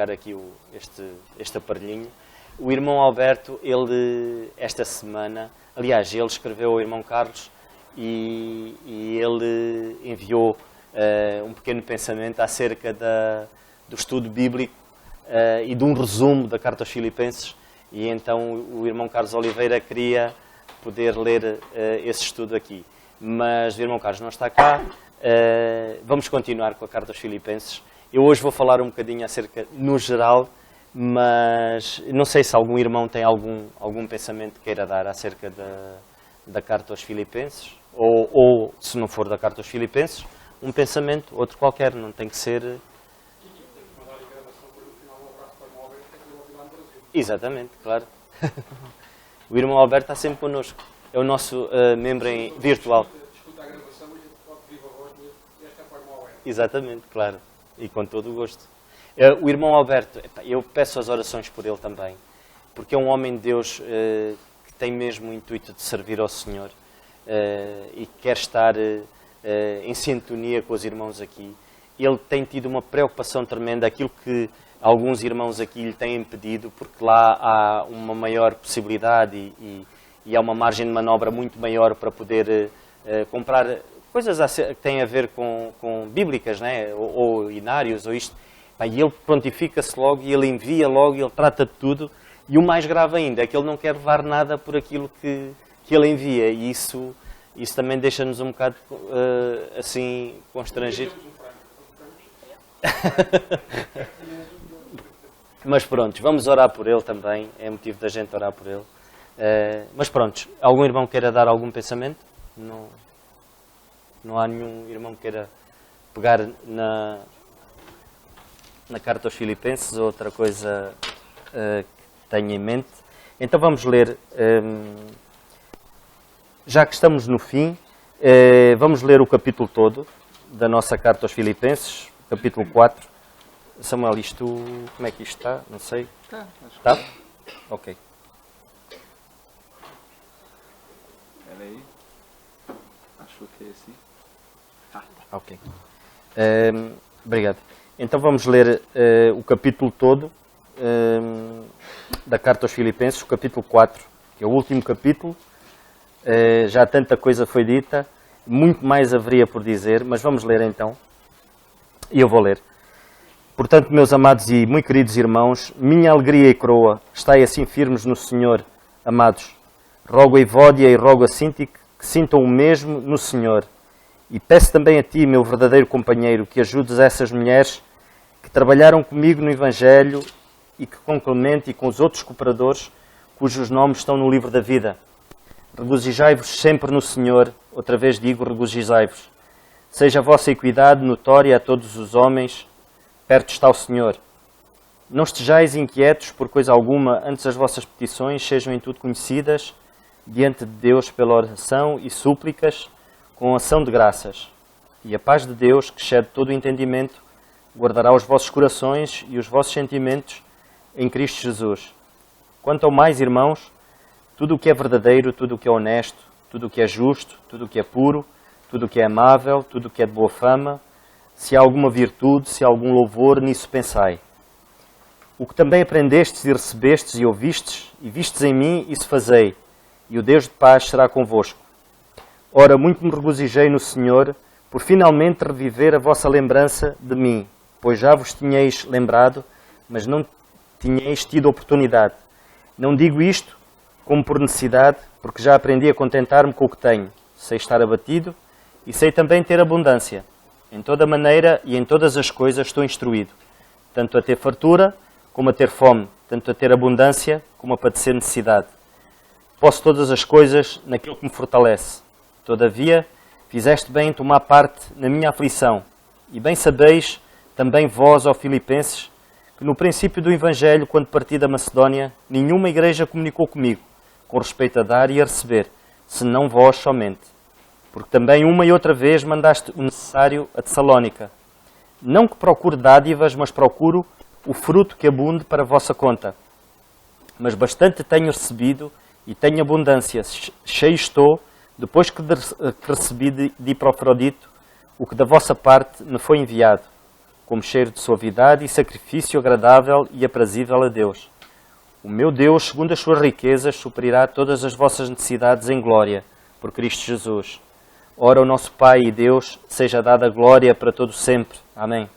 ligar aqui este aparelhinho. O irmão Alberto, ele, esta semana, aliás, ele escreveu ao irmão Carlos e ele enviou um pequeno pensamento acerca do estudo bíblico e de um resumo da Carta aos Filipenses, e então o irmão Carlos Oliveira queria poder ler esse estudo aqui. Mas o irmão Carlos não está cá, vamos continuar com a Carta aos Filipenses. Eu hoje vou falar um bocadinho acerca, no geral, mas não sei se algum irmão tem algum pensamento que queira dar acerca da Carta aos Filipenses, ou se não for da Carta aos Filipenses, um pensamento, outro qualquer, não tem que ser... Exatamente, claro. O irmão Alberto está sempre connosco. É o nosso membro virtual. Escuta a gravação e pode viva a voz e esta é para o irmão Alberto. Exatamente, claro. E com todo o gosto. O irmão Alberto, eu peço as orações por ele também, porque é um homem de Deus que tem mesmo o intuito de servir ao Senhor e quer estar em sintonia com os irmãos aqui. Ele tem tido uma preocupação tremenda, aquilo que alguns irmãos aqui lhe têm pedido, porque lá há uma maior possibilidade e há uma margem de manobra muito maior para poder comprar coisas que têm a ver com bíblicas, né? ou inários, ou isto. E ele prontifica-se logo, e ele envia logo, e ele trata de tudo. E o mais grave ainda é que ele não quer levar nada por aquilo que ele envia. E isso também deixa-nos um bocado assim constrangidos. Mas pronto, vamos orar por ele também. É motivo da gente orar por ele. Mas pronto, algum irmão queira dar algum pensamento? Não há nenhum irmão que queira pegar na Carta aos Filipenses ou outra coisa que tenha em mente. Então vamos ler, já que estamos no fim, vamos ler o capítulo todo da nossa Carta aos Filipenses, capítulo 4. Samuel, isto, como é que isto está? Não sei. Está? Ok. Espera aí. Acho que é assim. Ok. Obrigado. Então vamos ler o capítulo todo da Carta aos Filipenses, o capítulo 4, que é o último capítulo. Já tanta coisa foi dita, muito mais haveria por dizer, mas vamos ler então. E eu vou ler. Portanto, meus amados e muito queridos irmãos, minha alegria e coroa, estai assim firmes no Senhor, amados. Rogo a Evódia e rogo a Síntique que sintam o mesmo no Senhor. E peço também a ti, meu verdadeiro companheiro, que ajudes essas mulheres que trabalharam comigo no Evangelho e que com Clemente e com os outros cooperadores cujos nomes estão no livro da vida. Regozijai-vos sempre no Senhor, outra vez digo, regozijai-vos. Seja a vossa equidade notória a todos os homens, perto está o Senhor. Não estejais inquietos por coisa alguma, antes as vossas petições sejam em tudo conhecidas diante de Deus pela oração e súplicas, com ação de graças. E a paz de Deus, que excede todo o entendimento, guardará os vossos corações e os vossos sentimentos em Cristo Jesus. Quanto ao mais, irmãos, tudo o que é verdadeiro, tudo o que é honesto, tudo o que é justo, tudo o que é puro, tudo o que é amável, tudo o que é de boa fama, se há alguma virtude, se há algum louvor, nisso pensai. O que também aprendestes e recebestes e ouvistes, e vistes em mim, isso fazei, e o Deus de paz será convosco. Ora, muito me regozijei no Senhor, por finalmente reviver a vossa lembrança de mim, pois já vos tinhais lembrado, mas não tinhais tido oportunidade. Não digo isto como por necessidade, porque já aprendi a contentar-me com o que tenho. Sei estar abatido e sei também ter abundância. Em toda maneira e em todas as coisas estou instruído, tanto a ter fartura como a ter fome, tanto a ter abundância como a padecer necessidade. Posso todas as coisas naquilo que me fortalece. Todavia, fizeste bem em tomar parte na minha aflição, e bem sabeis, também vós, ó Filipenses, que no princípio do Evangelho, quando parti da Macedónia, nenhuma igreja comunicou comigo, com respeito a dar e a receber, senão vós somente. Porque também uma e outra vez mandaste o necessário a Tessalónica. Não que procure dádivas, mas procuro o fruto que abunde para a vossa conta. Mas bastante tenho recebido e tenho abundância, cheio estou, depois que recebi de Epafrodito o que da vossa parte me foi enviado, como cheiro de suavidade e sacrifício agradável e aprazível a Deus. O meu Deus, segundo as suas riquezas, suprirá todas as vossas necessidades em glória, por Cristo Jesus. Ora, o nosso Pai e Deus, seja dada glória para todo sempre. Amém.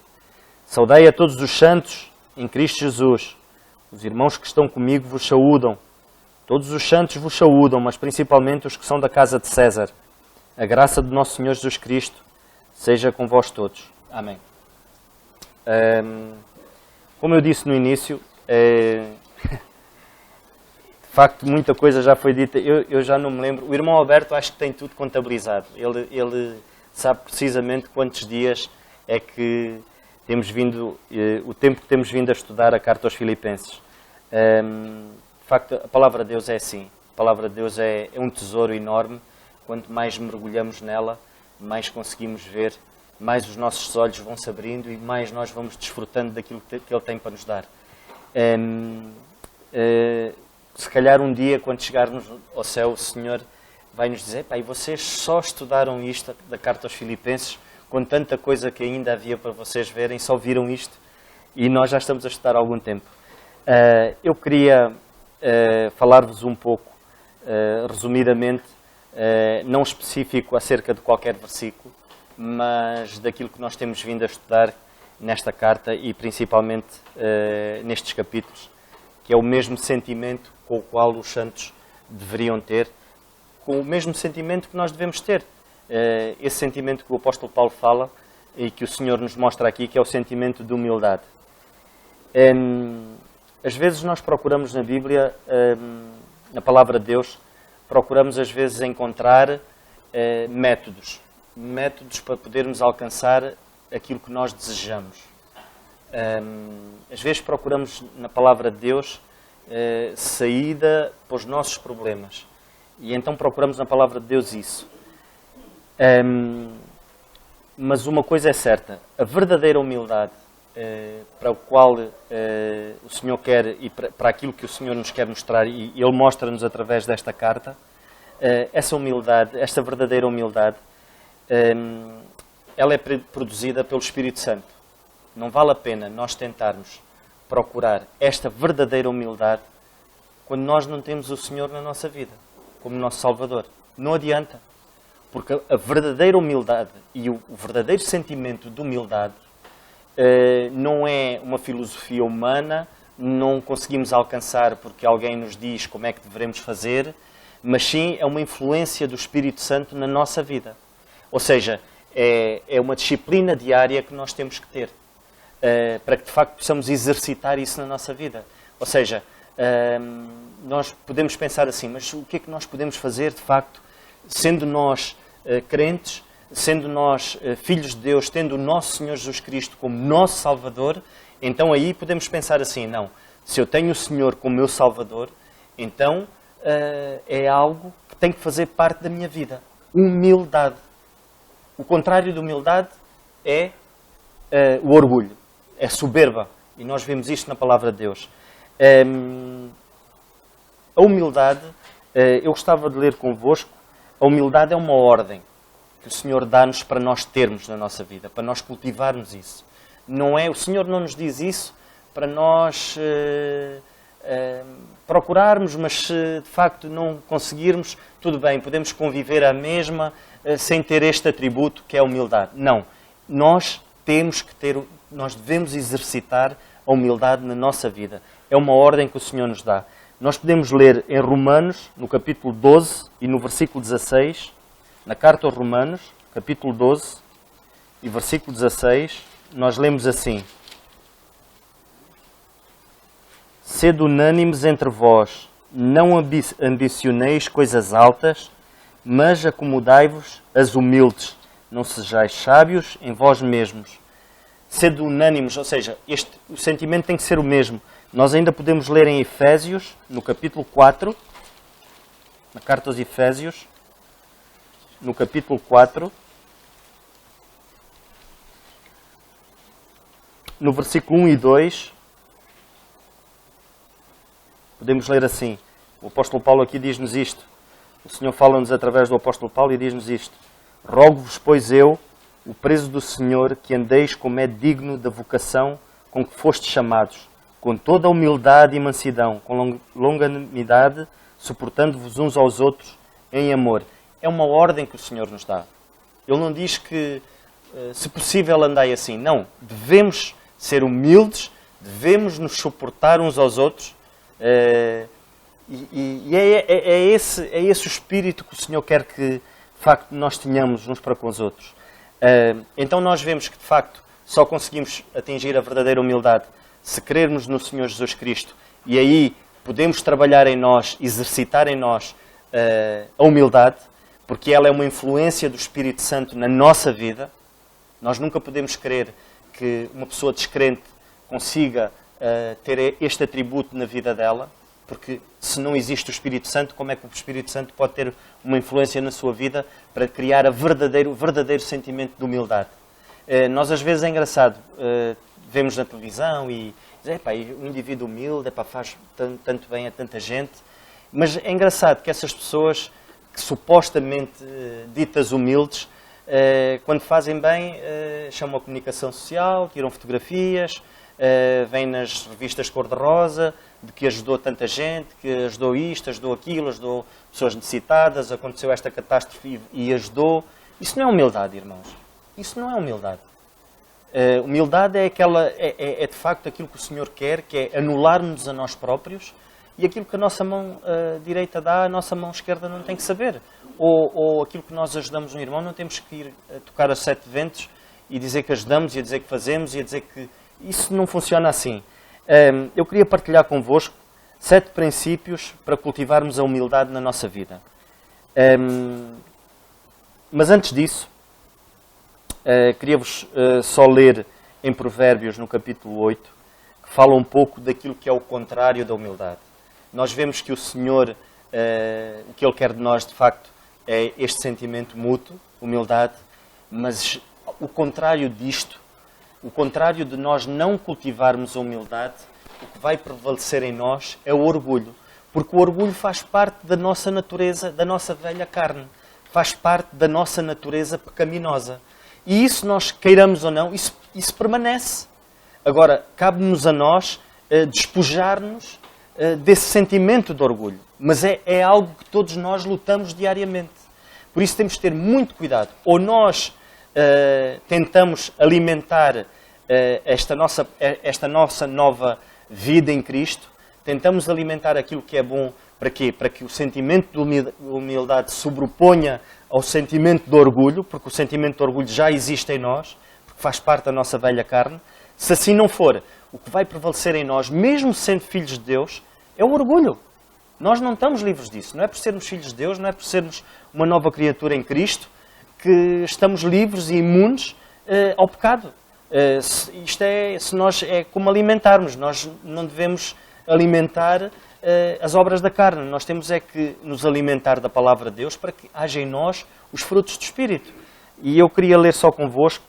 Saudai a todos os santos em Cristo Jesus. Os irmãos que estão comigo vos saúdam. Todos os santos vos saúdam, mas principalmente os que são da casa de César. A graça do nosso Senhor Jesus Cristo seja com vós todos. Amém. Como eu disse no início, de facto muita coisa já foi dita, eu já não me lembro. O irmão Alberto acho que tem tudo contabilizado. Ele sabe precisamente quantos dias é que temos vindo, o tempo que temos vindo a estudar a carta aos Filipenses. De facto, a palavra de Deus é assim. A palavra de Deus é um tesouro enorme. Quanto mais mergulhamos nela, mais conseguimos ver, mais os nossos olhos vão se abrindo e mais nós vamos desfrutando daquilo que Ele tem para nos dar. Se calhar um dia, quando chegarmos ao céu, o Senhor vai nos dizer: "Pai, vocês só estudaram isto da carta aos Filipenses, com tanta coisa que ainda havia para vocês verem, só viram isto e nós já estamos a estudar há algum tempo." Eu queria falar-vos um pouco, resumidamente, não específico acerca de qualquer versículo, mas daquilo que nós temos vindo a estudar nesta carta e principalmente nestes capítulos, que é o mesmo sentimento com o qual os santos deveriam ter, com o mesmo sentimento que nós devemos ter. Esse sentimento que o apóstolo Paulo fala e que o Senhor nos mostra aqui, que é o sentimento de humildade. Às vezes nós procuramos na Bíblia, na palavra de Deus, procuramos às vezes encontrar métodos para podermos alcançar aquilo que nós desejamos. Às vezes procuramos na palavra de Deus saída para os nossos problemas. E então procuramos na palavra de Deus isso. Mas uma coisa é certa, a verdadeira humildade para o qual o Senhor quer e para aquilo que o Senhor nos quer mostrar, e Ele mostra-nos através desta carta, essa humildade, esta verdadeira humildade, ela é produzida pelo Espírito Santo. Não vale a pena nós tentarmos procurar esta verdadeira humildade quando nós não temos o Senhor na nossa vida, como nosso Salvador. Não adianta. Porque a verdadeira humildade e o verdadeiro sentimento de humildade não é uma filosofia humana, não conseguimos alcançar porque alguém nos diz como é que devemos fazer, mas sim é uma influência do Espírito Santo na nossa vida. Ou seja, é uma disciplina diária que nós temos que ter para que de facto possamos exercitar isso na nossa vida. Ou seja, nós podemos pensar assim, mas o que é que nós podemos fazer de facto, sendo nós crentes, sendo nós filhos de Deus, tendo o nosso Senhor Jesus Cristo como nosso Salvador, então aí podemos pensar assim, não, se eu tenho o Senhor como meu Salvador, então é algo que tem que fazer parte da minha vida. Humildade. O contrário de humildade é o orgulho, é soberba. E nós vemos isto na palavra de Deus. A humildade, eu gostava de ler convosco, a humildade é uma ordem que o Senhor dá-nos para nós termos na nossa vida, para nós cultivarmos isso. Não é, o Senhor não nos diz isso para nós procurarmos, mas se de facto não conseguirmos, tudo bem, podemos conviver à mesma sem ter este atributo que é a humildade. Não, nós temos que ter, nós devemos exercitar a humildade na nossa vida. É uma ordem que o Senhor nos dá. Nós podemos ler em Romanos, no capítulo 12 e no versículo 16, na carta aos Romanos, capítulo 12 e versículo 16, nós lemos assim: "Sede unânimes entre vós, não ambicioneis coisas altas, mas acomodai-vos às humildes, não sejais sábios em vós mesmos." Sede unânimes, ou seja, o sentimento tem que ser o mesmo. Nós ainda podemos ler em Efésios, no capítulo 4, na carta aos Efésios, no capítulo 4, no versículo 1 e 2, podemos ler assim. O apóstolo Paulo aqui diz-nos isto. O Senhor fala-nos através do apóstolo Paulo e diz-nos isto: "Rogo-vos, pois eu, o preso do Senhor, que andeis como é digno da vocação com que fostes chamados, com toda a humildade e mansidão, com longanimidade, suportando-vos uns aos outros em amor. É uma ordem que o Senhor nos dá. Ele não diz que, se possível, andai assim. Não, devemos ser humildes, devemos nos suportar uns aos outros. E é esse o espírito que o Senhor quer que, de facto, nós tenhamos uns para com os outros. Então nós vemos que, de facto, só conseguimos atingir a verdadeira humildade se crermos no Senhor Jesus Cristo. E aí podemos trabalhar em nós, exercitar em nós a humildade, porque ela é uma influência do Espírito Santo na nossa vida. Nós nunca podemos crer que uma pessoa descrente consiga ter este atributo na vida dela, porque se não existe o Espírito Santo, como é que o Espírito Santo pode ter uma influência na sua vida para criar o verdadeiro sentimento de humildade? Nós às vezes é engraçado, vemos na televisão e dizem, um indivíduo humilde faz tanto bem a tanta gente, mas é engraçado que essas pessoas que supostamente ditas humildes, quando fazem bem, chamam a comunicação social, tiram fotografias, vêm nas revistas cor-de-rosa, de que ajudou tanta gente, que ajudou isto, ajudou aquilo, ajudou pessoas necessitadas, aconteceu esta catástrofe e ajudou. Isso não é humildade, irmãos. Isso não é humildade. Humildade é de facto aquilo que o Senhor quer, que é anular-nos a nós próprios, e aquilo que a nossa mão direita dá, a nossa mão esquerda não tem que saber. Ou aquilo que nós ajudamos um irmão, não temos que ir a tocar a 7 ventos e dizer que ajudamos, e a dizer que fazemos, e a dizer que... Isso não funciona assim. Eu queria partilhar convosco 7 princípios para cultivarmos a humildade na nossa vida. Mas antes disso, queria-vos só ler em Provérbios, no capítulo 8, que fala um pouco daquilo que é o contrário da humildade. Nós vemos que o Senhor, o que Ele quer de nós, de facto, é este sentimento mútuo, humildade, mas o contrário disto, o contrário de nós não cultivarmos a humildade, o que vai prevalecer em nós é o orgulho. Porque o orgulho faz parte da nossa natureza, da nossa velha carne. Faz parte da nossa natureza pecaminosa. E isso, nós queiramos ou não, isso permanece. Agora, cabe-nos a nós despojar-nos desse sentimento de orgulho. Mas é algo que todos nós lutamos diariamente. Por isso temos de ter muito cuidado. Ou nós tentamos alimentar esta nossa nova vida em Cristo, tentamos alimentar aquilo que é bom, para quê? Para que o sentimento de humildade sobreponha ao sentimento de orgulho, porque o sentimento de orgulho já existe em nós, porque faz parte da nossa velha carne. Se assim não for, o que vai prevalecer em nós, mesmo sendo filhos de Deus, é o orgulho. Nós não estamos livres disso. Não é por sermos filhos de Deus, não é por sermos uma nova criatura em Cristo, que estamos livres e imunes ao pecado. É como alimentarmos. Nós não devemos alimentar as obras da carne. Nós temos é que nos alimentar da palavra de Deus para que haja em nós os frutos do Espírito. E eu queria ler só convosco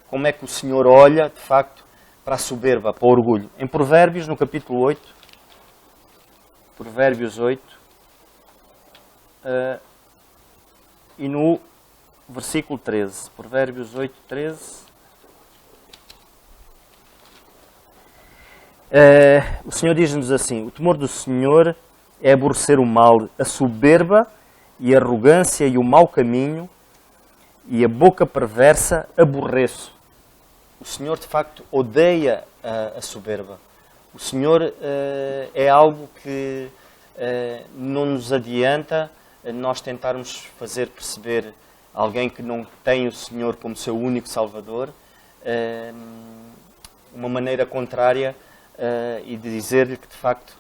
como é que o Senhor olha, de facto, para a soberba, para o orgulho. Em Provérbios, no capítulo 8, Provérbios 8, e no versículo 13. Provérbios 8, 13. O Senhor diz-nos assim: o temor do Senhor é aborrecer o mal, a soberba e a arrogância e o mau caminho, e a boca perversa aborreço. O Senhor, de facto, odeia a soberba. O Senhor é algo que não nos adianta nós tentarmos fazer perceber a alguém que não tem o Senhor como seu único Salvador uma maneira contrária e de dizer-lhe que, de facto,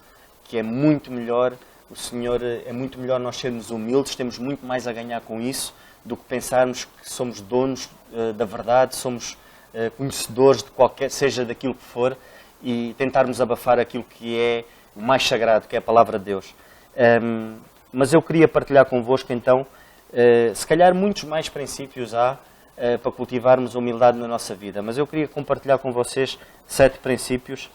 que é muito melhor o Senhor, é muito melhor nós sermos humildes, temos muito mais a ganhar com isso do que pensarmos que somos donos da verdade, somos conhecedores de qualquer, seja daquilo que for, e tentarmos abafar aquilo que é o mais sagrado, que é a palavra de Deus. Mas eu queria partilhar convosco, então, se calhar muitos mais princípios há para cultivarmos a humildade na nossa vida, mas eu queria compartilhar com vocês 7 princípios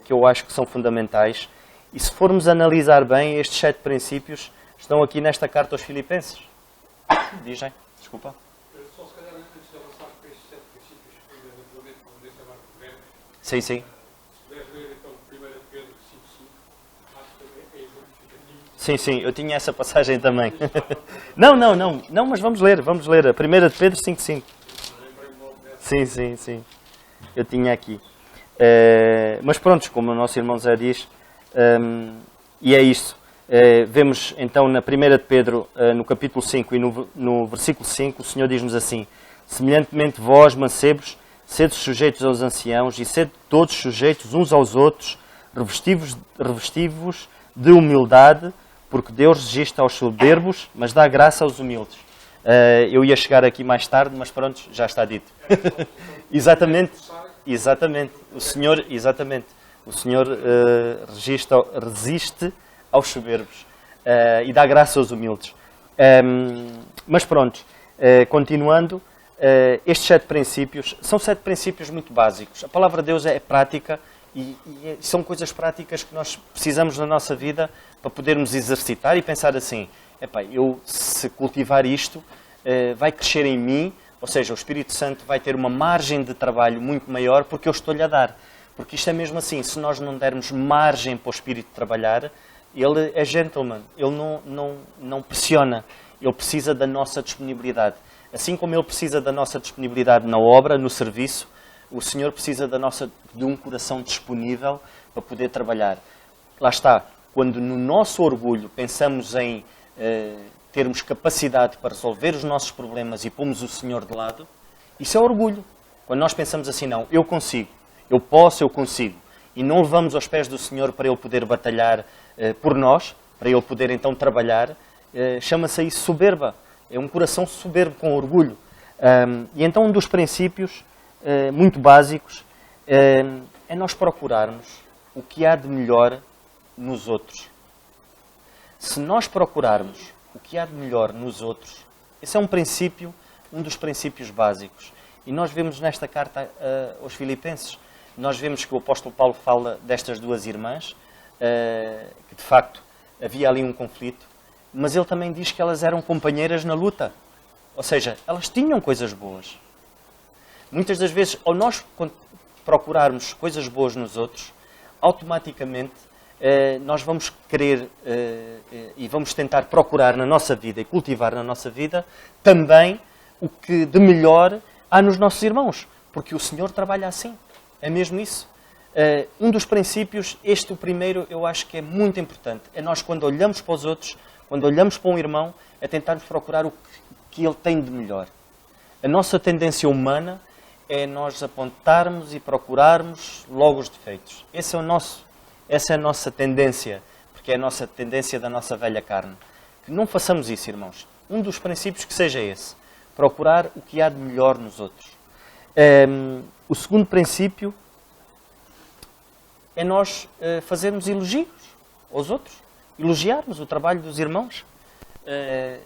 que eu acho que são fundamentais. E se formos analisar bem, estes 7 princípios estão aqui nesta carta aos Filipenses. Dizem? Desculpa. Só se calhar antes de avançar para estes 7 princípios, ainda naturalmente, como disse agora, Provérbios, Sim, sim. se puderes ler então 1 Pedro 5,5, acho que também é exemplificativo. Sim, sim, eu tinha essa passagem também. Não, mas vamos ler. A 1 de Pedro 5,5. Lembrei-me logo dessa. Sim, sim, sim. Eu tinha aqui. Mas pronto, como o nosso irmão Zé diz, e é isso. Vemos então na 1 de Pedro, no capítulo 5 e no versículo 5, o Senhor diz-nos assim: semelhantemente vós, mancebos, sede sujeitos aos anciãos e sede todos sujeitos uns aos outros, revestivos de humildade, porque Deus resiste aos soberbos, mas dá graça aos humildes. Eu ia chegar aqui mais tarde, mas pronto, já está dito. Exatamente. O Senhor resiste aos soberbos e dá graça aos humildes. Mas pronto, continuando, estes 7 princípios são 7 princípios muito básicos. A palavra de Deus é prática e são coisas práticas que nós precisamos na nossa vida para podermos exercitar e pensar assim: epá, eu se cultivar isto, vai crescer em mim, ou seja, o Espírito Santo vai ter uma margem de trabalho muito maior porque eu estou-lhe a dar. Porque isto é mesmo assim, se nós não dermos margem para o Espírito trabalhar, ele é gentleman, ele não pressiona, ele precisa da nossa disponibilidade. Assim como ele precisa da nossa disponibilidade na obra, no serviço, o Senhor precisa de um coração disponível para poder trabalhar. Lá está, quando no nosso orgulho pensamos em termos capacidade para resolver os nossos problemas e pomos o Senhor de lado, isso é orgulho. Quando nós pensamos assim, não, eu consigo, eu posso, eu consigo, e não levamos aos pés do Senhor para Ele poder batalhar por nós, para Ele poder então trabalhar, chama-se isso soberba. É um coração soberbo com orgulho. E então um dos princípios muito básicos é nós procurarmos o que há de melhor nos outros. Se nós procurarmos o que há de melhor nos outros, esse é um princípio, um dos princípios básicos. E nós vemos nesta carta aos Filipenses, nós vemos que o apóstolo Paulo fala destas duas irmãs, que de facto havia ali um conflito, mas ele também diz que elas eram companheiras na luta. Ou seja, elas tinham coisas boas. Muitas das vezes, ao nós procurarmos coisas boas nos outros, automaticamente nós vamos querer e vamos tentar procurar na nossa vida e cultivar na nossa vida também o que de melhor há nos nossos irmãos. Porque o Senhor trabalha assim. É mesmo isso. Um dos princípios, o primeiro, eu acho que é muito importante. É nós, quando olhamos para os outros, quando olhamos para um irmão, é tentarmos procurar o que ele tem de melhor. A nossa tendência humana é nós apontarmos e procurarmos logo os defeitos. Essa é a nossa tendência, porque é a nossa tendência da nossa velha carne. Que não façamos isso, irmãos. Um dos princípios que seja esse. Procurar o que há de melhor nos outros. O segundo princípio é nós fazermos elogios aos outros. Elogiarmos o trabalho dos irmãos.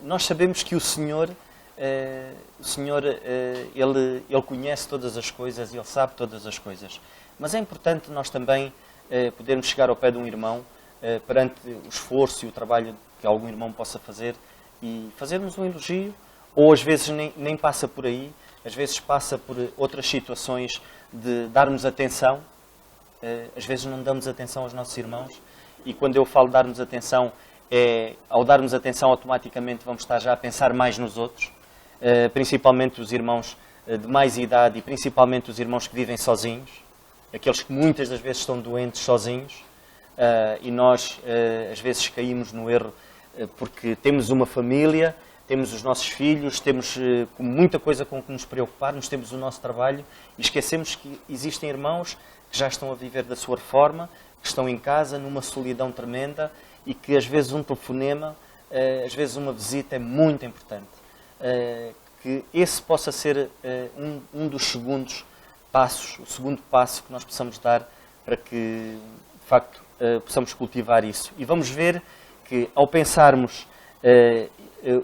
Nós sabemos que o Senhor, Ele conhece todas as coisas, Ele sabe todas as coisas. Mas é importante nós também podermos chegar ao pé de um irmão perante o esforço e o trabalho que algum irmão possa fazer e fazermos um elogio, ou às vezes nem passa por aí, às vezes passa por outras situações de darmos atenção. Às vezes não damos atenção aos nossos irmãos, e quando eu falo darmos atenção, ao darmos atenção automaticamente vamos estar já a pensar mais nos outros, principalmente os irmãos de mais idade e principalmente os irmãos que vivem sozinhos, aqueles que muitas das vezes estão doentes sozinhos, e nós às vezes caímos no erro porque temos uma família, temos os nossos filhos, temos muita coisa com que nos preocuparmos, temos o nosso trabalho e esquecemos que existem irmãos que já estão a viver da sua reforma, que estão em casa numa solidão tremenda e que às vezes um telefonema, às vezes uma visita é muito importante. Que esse possa ser um dos segundos passos, o segundo passo que nós possamos dar para que, de facto, possamos cultivar isso. E vamos ver que ao pensarmos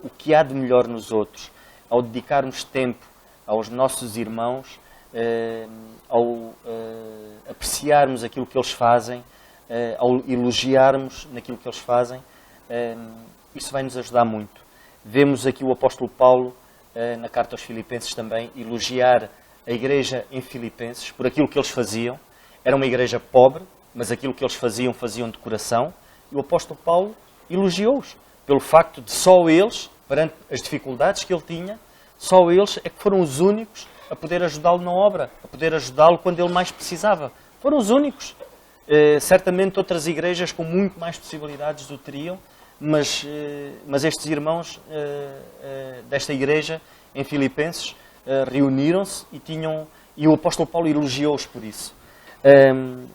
o que há de melhor nos outros, ao dedicarmos tempo aos nossos irmãos, ao apreciarmos aquilo que eles fazem, ao elogiarmos naquilo que eles fazem, isso vai nos ajudar muito. Vemos aqui o apóstolo Paulo na carta aos Filipenses também, elogiar a igreja em Filipenses por aquilo que eles faziam. Era uma igreja pobre, mas aquilo que eles faziam, faziam de coração. E o apóstolo Paulo elogiou-os pelo facto de só eles, perante as dificuldades que ele tinha, só eles é que foram os únicos a poder ajudá-lo na obra, a poder ajudá-lo quando ele mais precisava. Foram os únicos. Certamente outras igrejas com muito mais possibilidades o teriam, mas estes irmãos desta igreja em Filipenses reuniram-se e o apóstolo Paulo elogiou-os por isso.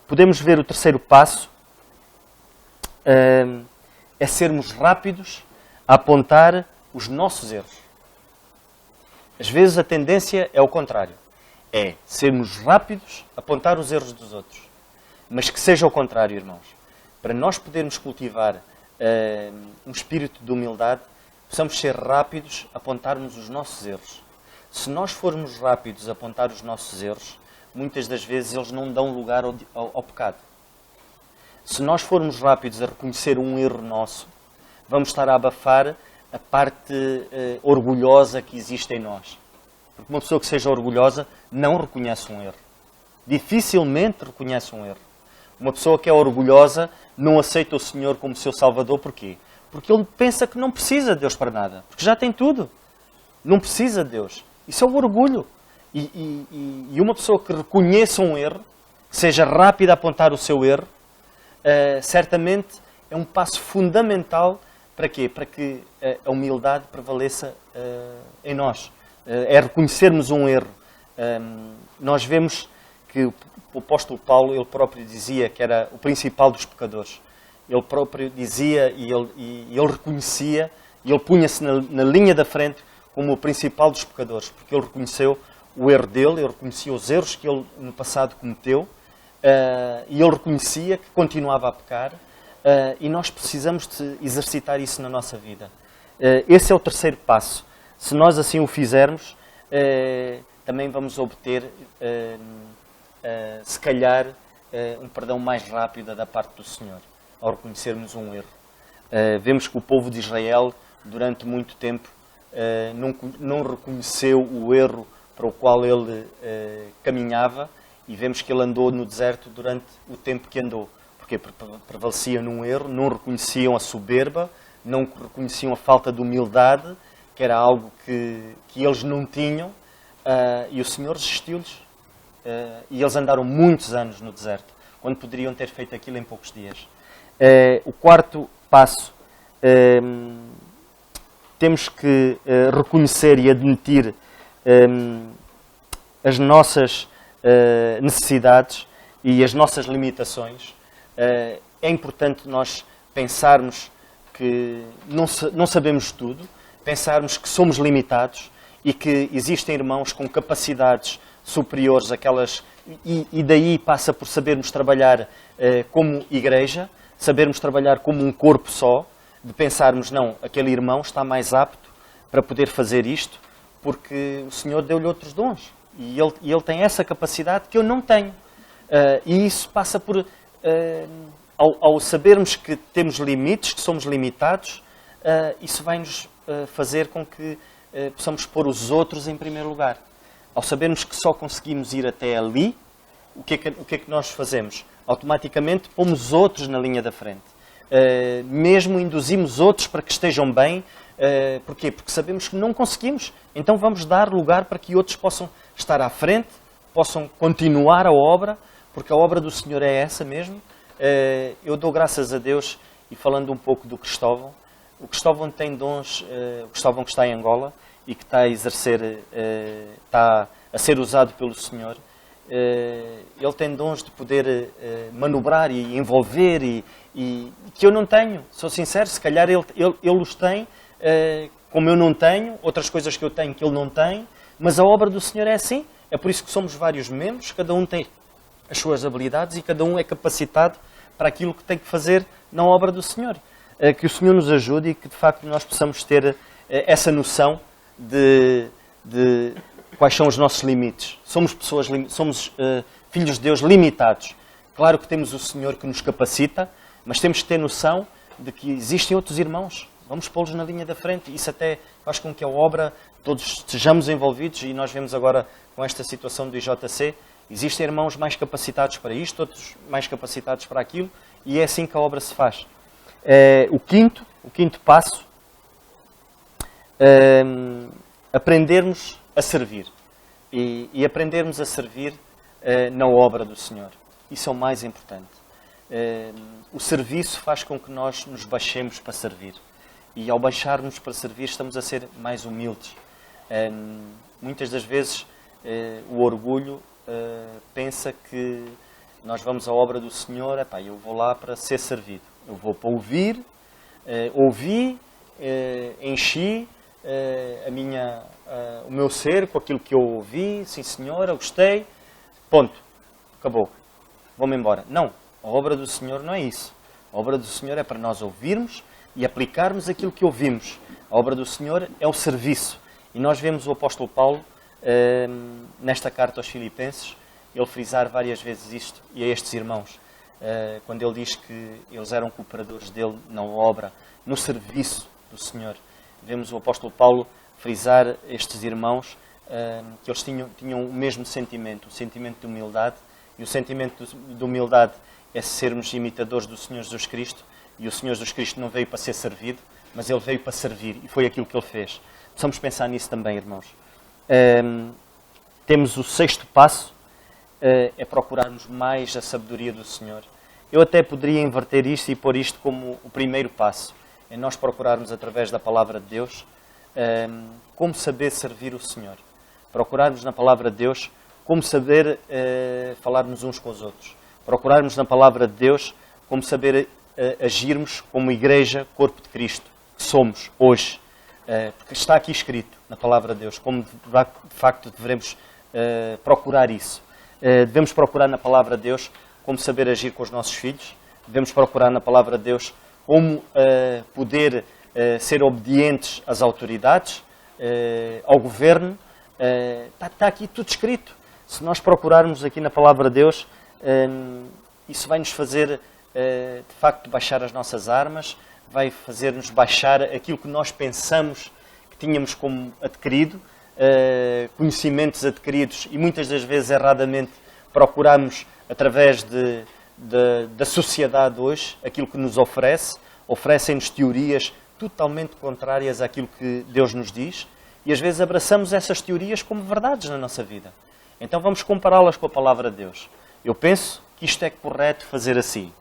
Podemos ver o terceiro passo, é sermos rápidos a apontar os nossos erros. Às vezes a tendência é o contrário, é sermos rápidos a apontar os erros dos outros. Mas que seja o contrário, irmãos. Para nós podermos cultivar um espírito de humildade, precisamos ser rápidos a apontarmos os nossos erros. Se nós formos rápidos a apontar os nossos erros, muitas das vezes eles não dão lugar ao pecado. Se nós formos rápidos a reconhecer um erro nosso, vamos estar a abafar a parte orgulhosa que existe em nós. Porque uma pessoa que seja orgulhosa não reconhece um erro. Dificilmente reconhece um erro. Uma pessoa que é orgulhosa não aceita o Senhor como seu Salvador. Porquê? Porque ele pensa que não precisa de Deus para nada. Porque já tem tudo. Não precisa de Deus. Isso é o orgulho. E uma pessoa que reconheça um erro, seja rápida a apontar o seu erro, certamente é um passo fundamental para quê? Para que a humildade prevaleça em nós. É reconhecermos um erro. Nós vemos que o apóstolo Paulo, ele próprio dizia que era o principal dos pecadores. Ele próprio dizia e ele reconhecia, e ele punha-se na linha da frente como o principal dos pecadores, porque ele reconheceu o erro dele, ele reconhecia os erros que ele no passado cometeu, e ele reconhecia que continuava a pecar, e nós precisamos de exercitar isso na nossa vida. Esse é o terceiro passo. Se nós assim o fizermos, também vamos obter, se calhar, um perdão mais rápido da parte do Senhor, ao reconhecermos um erro. Vemos que o povo de Israel, durante muito tempo, não reconheceu o erro para o qual ele caminhava, e vemos que ele andou no deserto durante o tempo que andou. Porque prevalecia num erro, não reconheciam a soberba, não reconheciam a falta de humildade, que era algo que eles não tinham, e o Senhor resistiu-lhes. E eles andaram muitos anos no deserto, quando poderiam ter feito aquilo em poucos dias. O quarto passo, temos que reconhecer e admitir as nossas necessidades e as nossas limitações. É importante nós pensarmos que não sabemos tudo, pensarmos que somos limitados e que existem irmãos com capacidades superiores àquelas, e daí passa por sabermos trabalhar como igreja, sabermos trabalhar como um corpo só, de pensarmos, não, aquele irmão está mais apto para poder fazer isto, porque o Senhor deu-lhe outros dons, e ele tem essa capacidade que eu não tenho. E isso passa por, ao sabermos que temos limites, que somos limitados, isso vai-nos fazer com que possamos pôr os outros em primeiro lugar. Ao sabermos que só conseguimos ir até ali, o que é que nós fazemos? Automaticamente pomos outros na linha da frente. Mesmo induzimos outros para que estejam bem. Porquê? Porque sabemos que não conseguimos. Então vamos dar lugar para que outros possam estar à frente, possam continuar a obra, porque a obra do Senhor é essa mesmo. Eu dou graças a Deus, e falando um pouco do Cristóvão, o Cristóvão tem dons, o Cristóvão que está em Angola e que está a exercer, está a ser usado pelo Senhor, ele tem dons de poder manobrar e envolver e que eu não tenho, sou sincero, se calhar ele os tem, como eu não tenho, outras coisas que eu tenho que ele não tem, mas a obra do Senhor é assim, é por isso que somos vários membros, cada um tem as suas habilidades e cada um é capacitado para aquilo que tem que fazer na obra do Senhor. Que o Senhor nos ajude e que de facto nós possamos ter essa noção de quais são os nossos limites. Somos pessoas, somos filhos de Deus limitados. Claro que temos o Senhor que nos capacita, mas temos que ter noção de que existem outros irmãos. Vamos pô-los na linha da frente. Isso até faz com que a obra todos estejamos envolvidos, e nós vemos agora com esta situação do IJC, existem irmãos mais capacitados para isto, outros mais capacitados para aquilo, e é assim que a obra se faz. O quinto passo, aprendermos a servir. E aprendermos a servir na obra do Senhor. Isso é o mais importante. O serviço faz com que nós nos baixemos para servir. E ao baixarmos para servir, estamos a ser mais humildes. Muitas das vezes, o orgulho pensa que nós vamos à obra do Senhor, epá, eu vou lá para ser servido. Eu vou para ouvir, ouvi, enchi o meu ser com aquilo que eu ouvi, sim senhor, eu gostei, ponto, acabou, vou-me embora. Não, a obra do Senhor não é isso. A obra do Senhor é para nós ouvirmos e aplicarmos aquilo que ouvimos. A obra do Senhor é o serviço. E nós vemos o apóstolo Paulo, nesta carta aos Filipenses, ele frisar várias vezes isto, e a estes irmãos, quando ele diz que eles eram cooperadores dele na obra, no serviço do Senhor. Vemos o apóstolo Paulo frisar estes irmãos, que eles tinham o mesmo sentimento, o sentimento de humildade, e o sentimento de humildade é sermos imitadores do Senhor Jesus Cristo, e o Senhor Jesus Cristo não veio para ser servido, mas ele veio para servir, e foi aquilo que ele fez. Precisamos pensar nisso também, irmãos. Temos o sexto passo, é procurarmos mais a sabedoria do Senhor. Eu até poderia inverter isto e pôr isto como o primeiro passo. É nós procurarmos, através da palavra de Deus, como saber servir o Senhor. Procurarmos na palavra de Deus como saber falarmos uns com os outros. Procurarmos na palavra de Deus como saber agirmos como igreja, corpo de Cristo, que somos hoje. Porque está aqui escrito na palavra de Deus, como de facto devemos procurar isso. Devemos procurar na palavra de Deus como saber agir com os nossos filhos. Devemos procurar na palavra de Deus como poder ser obedientes às autoridades, ao governo. Está aqui tudo escrito. Se nós procurarmos aqui na palavra de Deus, isso vai nos fazer, de facto, baixar as nossas armas, vai fazer-nos baixar aquilo que nós pensamos que tínhamos como adquirido, conhecimentos adquiridos, e muitas das vezes erradamente procuramos através da sociedade hoje aquilo que nos oferecem-nos teorias totalmente contrárias àquilo que Deus nos diz, e às vezes abraçamos essas teorias como verdades na nossa vida. Então vamos compará-las com a palavra de Deus. Eu penso que isto é correto fazer assim.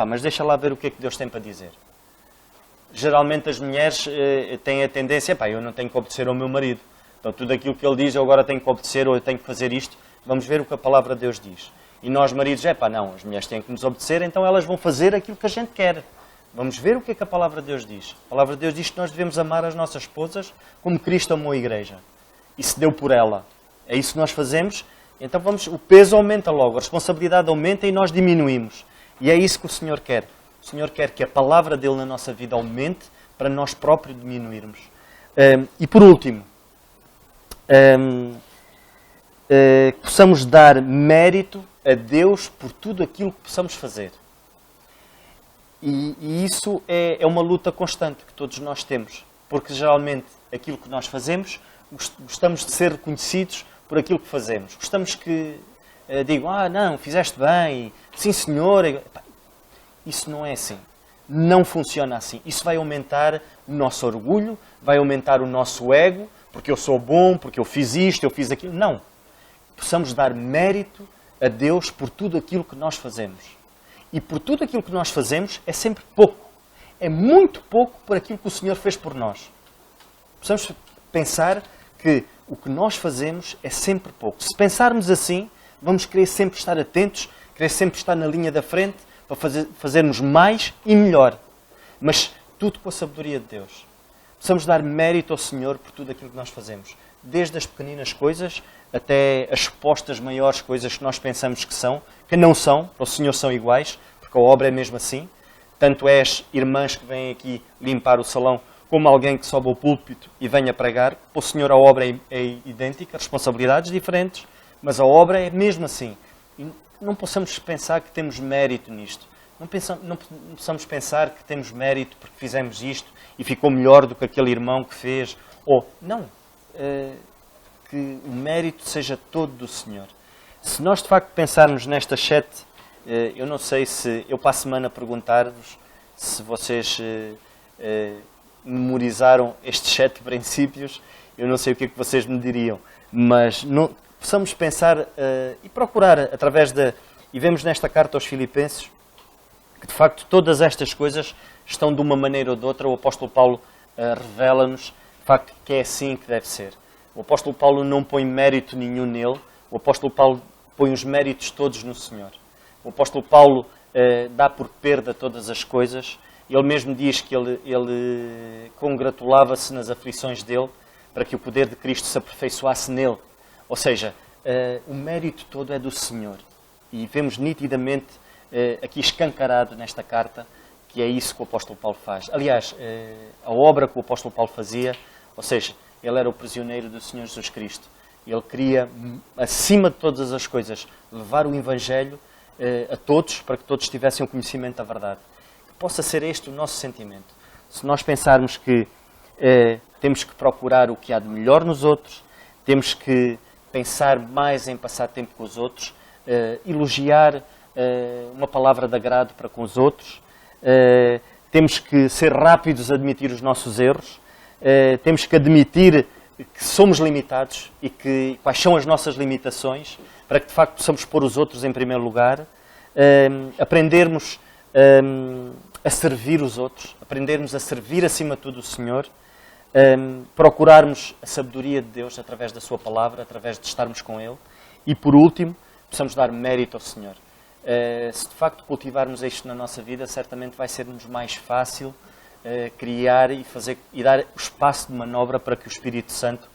Mas deixa lá ver o que é que Deus tem para dizer. Geralmente as mulheres têm a tendência, eu não tenho que obedecer ao meu marido. Então tudo aquilo que ele diz, eu agora tenho que obedecer, ou eu tenho que fazer isto. Vamos ver o que a palavra de Deus diz. E nós, maridos, não, as mulheres têm que nos obedecer, então elas vão fazer aquilo que a gente quer. Vamos ver o que é que a palavra de Deus diz. A palavra de Deus diz que nós devemos amar as nossas esposas como Cristo amou a igreja. E se deu por ela. É isso que nós fazemos. Então o peso aumenta logo, a responsabilidade aumenta e nós diminuímos. E é isso que o Senhor quer. O Senhor quer que a palavra dele na nossa vida aumente para nós próprios diminuirmos. E por último, possamos dar mérito a Deus por tudo aquilo que possamos fazer. E isso é uma luta constante que todos nós temos. Porque geralmente aquilo que nós fazemos, gostamos de ser reconhecidos por aquilo que fazemos. Gostamos que digam, não, fizeste bem, sim senhor. Isso não é assim. Não funciona assim. Isso vai aumentar o nosso orgulho, vai aumentar o nosso ego, porque eu sou bom, porque eu fiz isto, eu fiz aquilo. Não. Possamos dar mérito a Deus por tudo aquilo que nós fazemos. E por tudo aquilo que nós fazemos é sempre pouco. É muito pouco por aquilo que o Senhor fez por nós. Possamos pensar que o que nós fazemos é sempre pouco. Se pensarmos assim, vamos querer sempre estar atentos, querer sempre estar na linha da frente, para fazermos mais e melhor. Mas tudo com a sabedoria de Deus. Precisamos dar mérito ao Senhor por tudo aquilo que nós fazemos. Desde as pequeninas coisas até as supostas maiores coisas que nós pensamos que não são, para o Senhor são iguais, porque a obra é mesmo assim. Tanto é as irmãs que vêm aqui limpar o salão, como alguém que sobe ao púlpito e venha pregar. Para o Senhor a obra é idêntica, responsabilidades diferentes, mas a obra é mesmo assim. E não possamos pensar que temos mérito nisto. Não possamos pensar que temos mérito porque fizemos isto e ficou melhor do que aquele irmão que fez. Não. que o mérito seja todo do Senhor. Se nós de facto pensarmos nestas 7, eu não sei se eu para a semana perguntar-vos se vocês memorizaram estes 7 princípios, eu não sei o que é que vocês me diriam, mas não, possamos pensar e procurar através da... E vemos nesta carta aos Filipenses que de facto todas estas coisas estão de uma maneira ou de outra, o apóstolo Paulo revela-nos de facto que é assim que deve ser. O apóstolo Paulo não põe mérito nenhum nele, o apóstolo Paulo põe os méritos todos no Senhor. O apóstolo Paulo dá por perda todas as coisas. Ele mesmo diz que ele congratulava-se nas aflições dele para que o poder de Cristo se aperfeiçoasse nele. Ou seja, o mérito todo é do Senhor. E vemos nitidamente aqui escancarado nesta carta que é isso que o apóstolo Paulo faz. Aliás, a obra que o apóstolo Paulo fazia, ou seja, ele era o prisioneiro do Senhor Jesus Cristo. Ele queria, acima de todas as coisas, levar o Evangelho a todos, para que todos tivessem o conhecimento da verdade. Que possa ser este o nosso sentimento. Se nós pensarmos que temos que procurar o que há de melhor nos outros, temos que pensar mais em passar tempo com os outros, elogiar uma palavra de agrado para com os outros, temos que ser rápidos a admitir os nossos erros, temos que admitir que somos limitados e quais são as nossas limitações, para que de facto possamos pôr os outros em primeiro lugar, aprendermos a servir os outros, aprendermos a servir acima de tudo o Senhor, procurarmos a sabedoria de Deus através da sua palavra, através de estarmos com Ele e, por último, possamos dar mérito ao Senhor. Se de facto cultivarmos isto na nossa vida, certamente vai ser-nos mais fácil criar e dar o espaço de manobra para que o Espírito Santo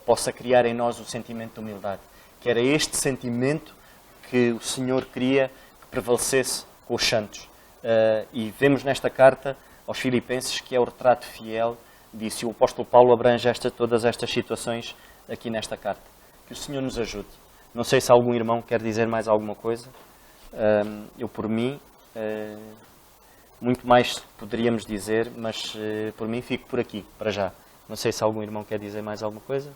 possa criar em nós o sentimento de humildade. Que era este sentimento que o Senhor queria que prevalecesse com os santos. E vemos nesta carta aos Filipenses que é o retrato fiel disso. E o apóstolo Paulo abrange todas estas situações aqui nesta carta. Que o Senhor nos ajude. Não sei se algum irmão quer dizer mais alguma coisa. Eu, por mim, muito mais poderíamos dizer, mas por mim fico por aqui, para já. Não sei se algum irmão quer dizer mais alguma coisa.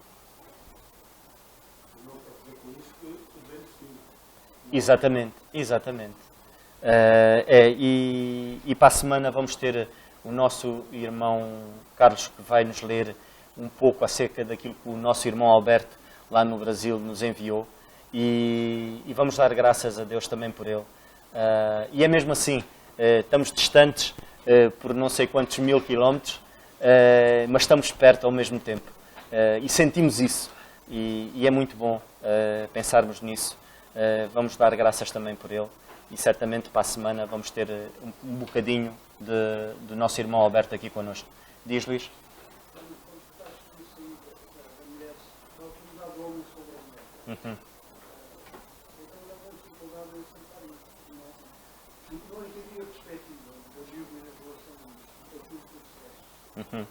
Exatamente, exatamente. E para a semana vamos ter o nosso irmão Carlos, que vai nos ler um pouco acerca daquilo que o nosso irmão Alberto, lá no Brasil, nos enviou. E vamos dar graças a Deus também por ele. E é mesmo assim, estamos distantes por não sei quantos 1000 quilómetros, mas estamos perto ao mesmo tempo. E sentimos isso. E é muito bom pensarmos nisso. Vamos dar graças também por ele. E certamente para a semana vamos ter um bocadinho do nosso irmão Alberto aqui connosco. Diz, Luís? Uhum. Uhum.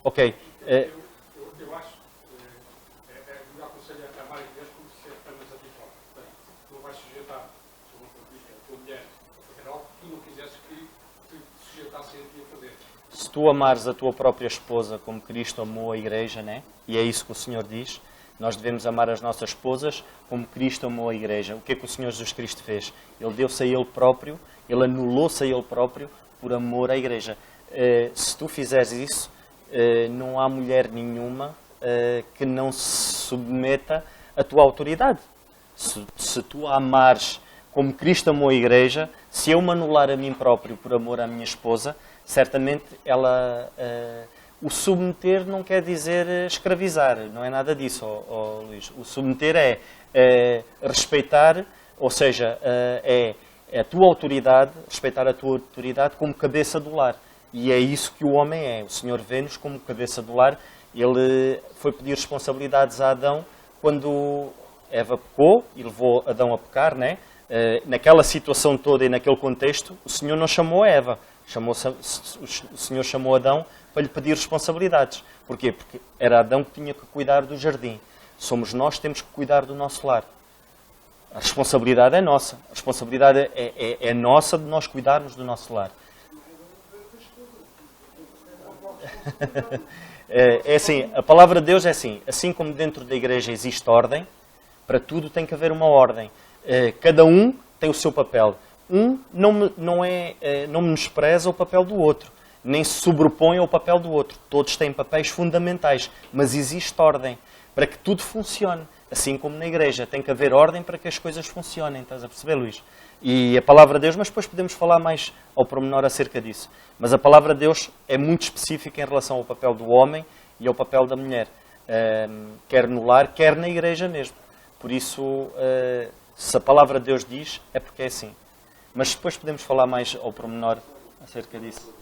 Ok. Eu acho que o aconselho a amar a Deus como se apenas a ti próprio. Portanto, tu não vais sujeitar a tua mulher a fazer algo que tu não quisesses que te sujeitassem a ti a fazer. Se tu amares a tua própria esposa como Cristo amou a Igreja, né? E é isso que o Senhor diz, nós devemos amar as nossas esposas como Cristo amou a Igreja. O que é que o Senhor Jesus Cristo fez? Ele deu-se a Ele próprio, Ele anulou-se a Ele próprio por amor à Igreja. Se tu fizeres isso, não há mulher nenhuma que não se submeta à tua autoridade. Se tu a amares como Cristo amou a Igreja, se eu me anular a mim próprio por amor à minha esposa, certamente ela... o submeter não quer dizer escravizar, não é nada disso, Luís. O submeter é respeitar, ou seja, é a tua autoridade, respeitar a tua autoridade como cabeça do lar. E é isso que o homem é. O Senhor vê-nos como cabeça do lar. Ele foi pedir responsabilidades a Adão quando Eva pecou e levou Adão a pecar, né? Naquela situação toda e naquele contexto, o Senhor não chamou a Eva. O Senhor chamou Adão para lhe pedir responsabilidades. Porquê? Porque era Adão que tinha que cuidar do jardim. Somos nós que temos que cuidar do nosso lar. A responsabilidade é nossa. A responsabilidade é nossa de nós cuidarmos do nosso lar. É assim, a palavra de Deus é assim como dentro da igreja existe ordem, para tudo tem que haver uma ordem. Cada um tem o seu papel. Não menospreza o papel do outro, nem se sobrepõe ao papel do outro. Todos têm papéis fundamentais, mas existe ordem para que tudo funcione. Assim como na igreja, tem que haver ordem para que as coisas funcionem. Estás a perceber, Luís? E a palavra de Deus, mas depois podemos falar mais ao pormenor acerca disso. Mas a palavra de Deus é muito específica em relação ao papel do homem e ao papel da mulher. Quer no lar, quer na igreja mesmo. Por isso, se a palavra de Deus diz, é porque é assim. Mas depois podemos falar mais ao pormenor acerca disso.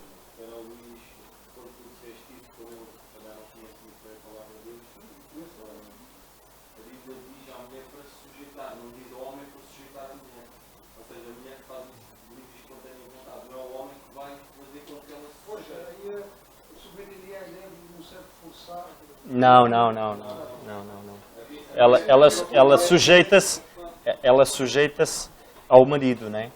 Não. Ela sujeita-se ao marido, né?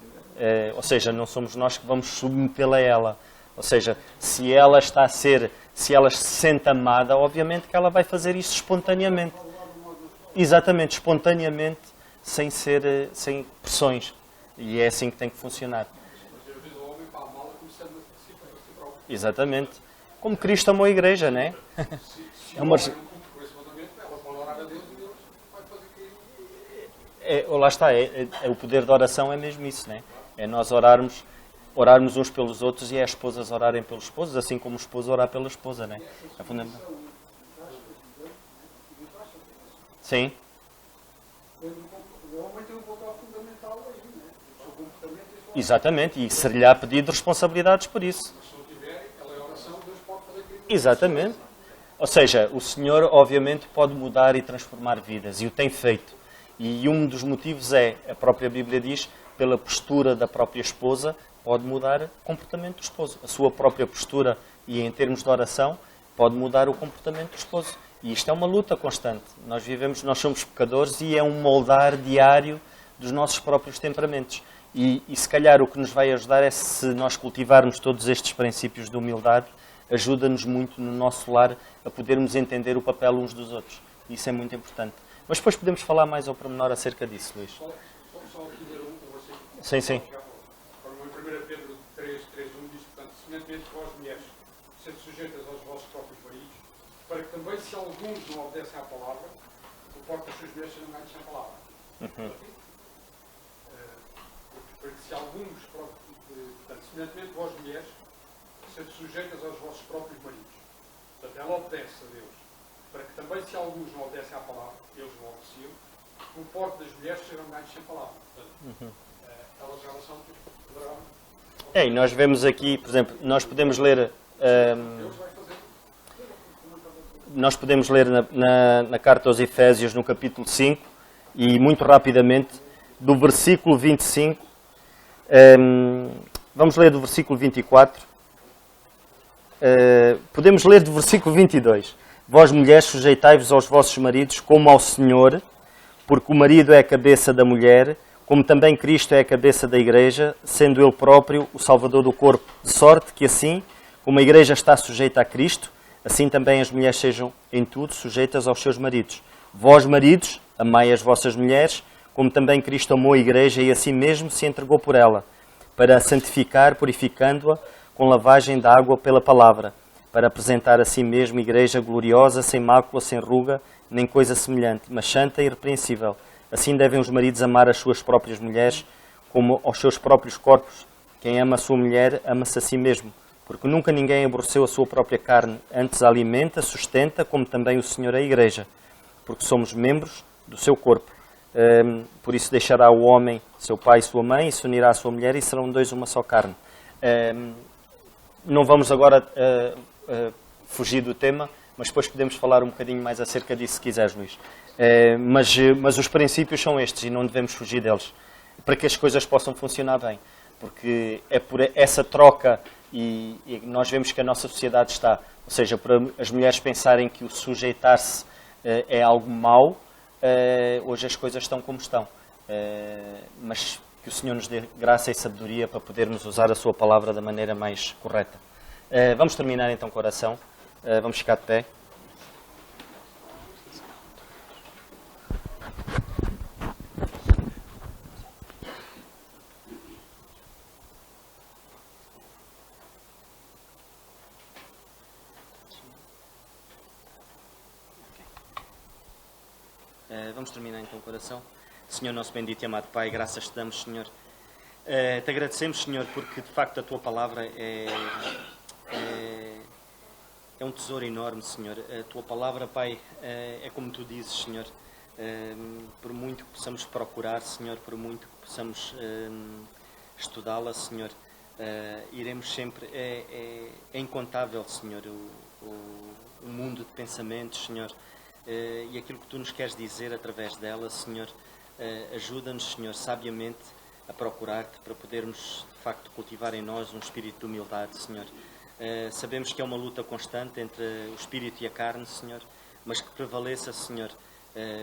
Ou seja, não somos nós que vamos submetê-la a ela. Ou seja, se ela se sente amada, obviamente que ela vai fazer isso espontaneamente. Exatamente, espontaneamente, sem pressões. E é assim que tem que funcionar. Exatamente. Como Cristo amou a igreja, né? Lá está, o poder da oração é mesmo isso, né? É nós orarmos uns pelos outros e é as esposas orarem pelos esposos, assim como o esposo orar pela esposa, né? É fundamental. Sim. O homem tem um papel fundamental aí, né? O seu comportamento e Exatamente, e ser-lhe-á pedido responsabilidades por isso. se não tiver, aquela é a oração, Deus pode fazer aquilo. Exatamente. Ou seja, o Senhor obviamente pode mudar e transformar vidas, e o tem feito. E um dos motivos a própria Bíblia diz, pela postura da própria esposa, pode mudar o comportamento do esposo. A sua própria postura, e em termos de oração, pode mudar o comportamento do esposo. E isto é uma luta constante. Nós somos pecadores e é um moldar diário dos nossos próprios temperamentos. E se calhar o que nos vai ajudar é se nós cultivarmos todos estes princípios de humildade, ajuda-nos muito no nosso lar a podermos entender o papel uns dos outros. Isso é muito importante. Mas depois podemos falar mais ao pormenor acerca disso, Luís. Só aqui ler um versículo. Sim. Em 1 Pedro 3:1 diz, portanto, semelhantemente vós mulheres, sede sujeitas aos vossos próprios maridos, para que também, se alguns não obedecem à palavra, o porte das suas mulheres sejam ganhos sem palavra. Para que se alguns, portanto, semelhantemente vós mulheres, sede sujeitas aos vossos próprios maridos. Portanto, ela obedece a Deus. Para que também, se alguns não obedecem à palavra, eles não obedeciam, o porte das mulheres sejam ganhos sem palavra. Portanto, elas já são poderão. E nós vemos aqui, por exemplo, nós podemos ler na carta aos Efésios, no capítulo 5, e muito rapidamente, do versículo 25, vamos ler do versículo 24, podemos ler do versículo 22. Vós, mulheres, sujeitai-vos aos vossos maridos como ao Senhor, porque o marido é a cabeça da mulher, como também Cristo é a cabeça da Igreja, sendo Ele próprio o Salvador do corpo. De sorte que assim, como a Igreja está sujeita a Cristo, assim também as mulheres sejam em tudo sujeitas aos seus maridos. Vós, maridos, amai as vossas mulheres, como também Cristo amou a Igreja e assim mesmo se entregou por ela, para a santificar, purificando-a com lavagem da água pela palavra, para apresentar a si mesmo Igreja gloriosa, sem mácula, sem ruga, nem coisa semelhante, mas santa e irrepreensível. Assim devem os maridos amar as suas próprias mulheres, como aos seus próprios corpos. Quem ama a sua mulher, ama-se a si mesmo, porque nunca ninguém aborreceu a sua própria carne, antes a alimenta, sustenta, como também o Senhor a Igreja, porque somos membros do seu corpo. Por isso deixará o homem seu pai e sua mãe, e se unirá à sua mulher, e serão dois uma só carne. Não vamos agora fugir do tema, mas depois podemos falar um bocadinho mais acerca disso, se quiseres, Luís. Mas os princípios são estes e não devemos fugir deles, para que as coisas possam funcionar bem. Porque é por essa troca, e nós vemos que a nossa sociedade está, ou seja, por as mulheres pensarem que o sujeitar-se é algo mau, hoje as coisas estão como estão. Mas que o Senhor nos dê graça e sabedoria para podermos usar a sua palavra da maneira mais correta. Vamos terminar então com a oração. Vamos ficar de pé. Vamos terminar então com a oração. Senhor nosso bendito e amado Pai, graças te damos, Senhor. Te agradecemos, Senhor, porque de facto a tua palavra é um tesouro enorme, Senhor. A tua palavra, Pai, é como tu dizes, Senhor. Por muito que possamos procurar, Senhor, por muito que possamos estudá-la, Senhor, iremos sempre. É incontável, Senhor, o mundo de pensamentos, Senhor. E aquilo que tu nos queres dizer através dela, Senhor, ajuda-nos, Senhor, sabiamente a procurar-te para podermos, de facto, cultivar em nós um espírito de humildade, Senhor. Sabemos que é uma luta constante entre o espírito e a carne, Senhor, mas que prevaleça, Senhor,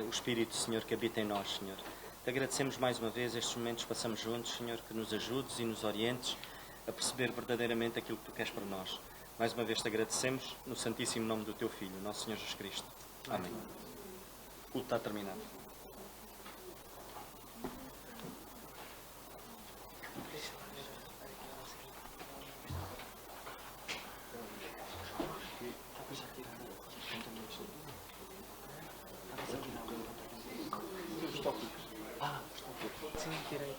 o espírito, Senhor, que habita em nós, Senhor. Te agradecemos mais uma vez estes momentos que passamos juntos, Senhor, que nos ajudes e nos orientes a perceber verdadeiramente aquilo que tu queres para nós. Mais uma vez te agradecemos no santíssimo nome do teu Filho, nosso Senhor Jesus Cristo. Amém. O culto está terminado. Sim, tirei.